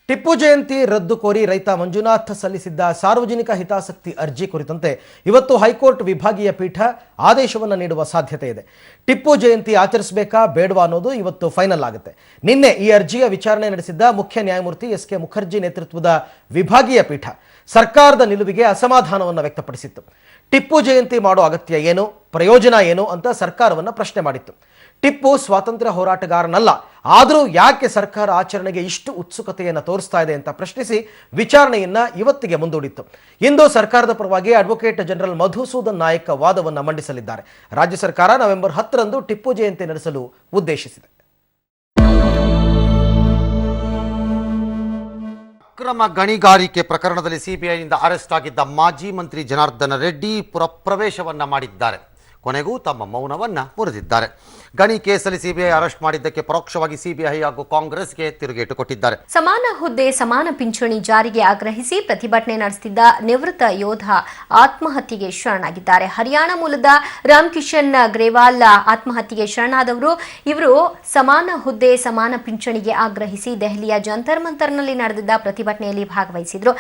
ಟಿಪ್ಪು ಜಯಂತಿ ರದ್ದು ಕೋರಿ ರೈತ ಮಂಜುನಾಥ್ ಸಲ್ಲಿಸಿದ್ದ ಸಾರ್ವಜನಿಕ ಹಿತಾಸಕ್ತಿ ಅರ್ಜಿ ಕುರಿತಂತೆ ಇವತ್ತು ಹೈಕೋರ್ಟ್ ವಿಭಾಗೀಯ ಪೀಠ ಆದೇಶವನ್ನು ನೀಡುವ ಸಾಧ್ಯತೆ ಇದೆ. ಟಿಪ್ಪು ಜಯಂತಿ ಆಚರಿಸಬೇಕಾ ಬೇಡವಾ ಅನ್ನೋದು ಇವತ್ತು ಫೈನಲ್ ಆಗುತ್ತೆ. ನಿನ್ನೆ ಈ ಅರ್ಜಿಯ ವಿಚಾರಣೆ ನಡೆಸಿದ್ದ ಮುಖ್ಯ ನ್ಯಾಯಮೂರ್ತಿ ಎಸ್.ಕೆ. ಮುಖರ್ಜಿ ನೇತೃತ್ವದ ವಿಭಾಗೀಯ ಪೀಠ ಸರ್ಕಾರದ ನಿಲುವಿಗೆ ಅಸಮಾಧಾನವನ್ನು ವ್ಯಕ್ತಪಡಿಸಿತ್ತು. ಟಿಪ್ಪು ಜಯಂತಿ ಮಾಡೋ ಅಗತ್ಯ ಏನು, ಪ್ರಯೋಜನ ಏನು ಅಂತ ಸರ್ಕಾರವನ್ನು ಪ್ರಶ್ನೆ ಮಾಡಿತ್ತು. ಟಿಪ್ಪು ಸ್ವಾತಂತ್ರ್ಯ ಹೋರಾಟಗಾರನಲ್ಲ, ಆದರೂ ಯಾಕೆ ಸರ್ಕಾರ ಆಚರಣೆಗೆ ಇಷ್ಟು ಉತ್ಸುಕತೆಯನ್ನು ತೋರಿಸ್ತಾ ಇದೆ ಅಂತ ಪ್ರಶ್ನಿಸಿ ವಿಚಾರಣೆಯನ್ನ ಇವತ್ತಿಗೆ ಮುಂದೂಡಿತ್ತು. ಇಂದು ಸರ್ಕಾರದ ಪರವಾಗಿ ಅಡ್ವೊಕೇಟ್ ಜನರಲ್ ಮಧುಸೂದನ್ ನಾಯಕ್ ವಾದವನ್ನು ಮಂಡಿಸಲಿದ್ದಾರೆ. ರಾಜ್ಯ ಸರ್ಕಾರ ನವೆಂಬರ್ 10ರಂದು ಟಿಪ್ಪು ಜಯಂತಿ ನಡೆಸಲು ಉದ್ದೇಶಿಸಿದೆ. ಅಕ್ರಮ ಗಣಿಗಾರಿಕೆ ಪ್ರಕರಣದಲ್ಲಿ ಸಿಬಿಐನಿಂದ ಅರೆಸ್ಟ್ ಆಗಿದ್ದ ಮಾಜಿ ಮಂತ್ರಿ ಜನಾರ್ದನ ರೆಡ್ಡಿ ಪ್ರವೇಶವನ್ನ ಮಾಡಿದ್ದಾರೆ. ಕೊನೆಗೂ ತಮ್ಮ ಮೌನವನ್ನ ಮುರಿದಿದ್ದಾರೆ. ಗಣಿ ಕೇಸಲ್ಲಿ ಸಿಬಿಐ ಅರೆಸ್ಟ್ ಮಾಡಿದ್ದಕ್ಕೆ ಪರೋಕ್ಷವಾಗಿ ಸಿಬಿಐ ಹಾಗೂ ಕಾಂಗ್ರೆಸ್ಗೆ ತಿರುಗೇಟು ಕೊಟ್ಟಿದ್ದಾರೆ. ಸಮಾನ ಹುದ್ದೆ ಸಮಾನ ಪಿಂಚಣಿ ಜಾರಿಗೆ ಆಗ್ರಹಿಸಿ ಪ್ರತಿಭಟನೆ ನಡೆಸುತ್ತಿದ್ದ ನಿವೃತ್ತ ಯೋಧ ಆತ್ಮಹತ್ಯೆಗೆ ಶರಣಾಗಿದ್ದಾರೆ. ಹರಿಯಾಣ ಮೂಲದ ರಾಮ್ ಕಿಶನ್ ಗ್ರೇವಾಲ್ ಆತ್ಮಹತ್ಯೆಗೆ ಶರಣಾದವರು. ಇವರು ಸಮಾನ ಹುದ್ದೆ ಸಮಾನ ಪಿಂಚಣಿಗೆ ಆಗ್ರಹಿಸಿ ದೆಹಲಿಯ ಜಂತರ್ ಮಂತರ್ನಲ್ಲಿ ನಡೆದಿದ್ದ ಪ್ರತಿಭಟನೆಯಲ್ಲಿ ಭಾಗವಹಿಸಿದ್ರು.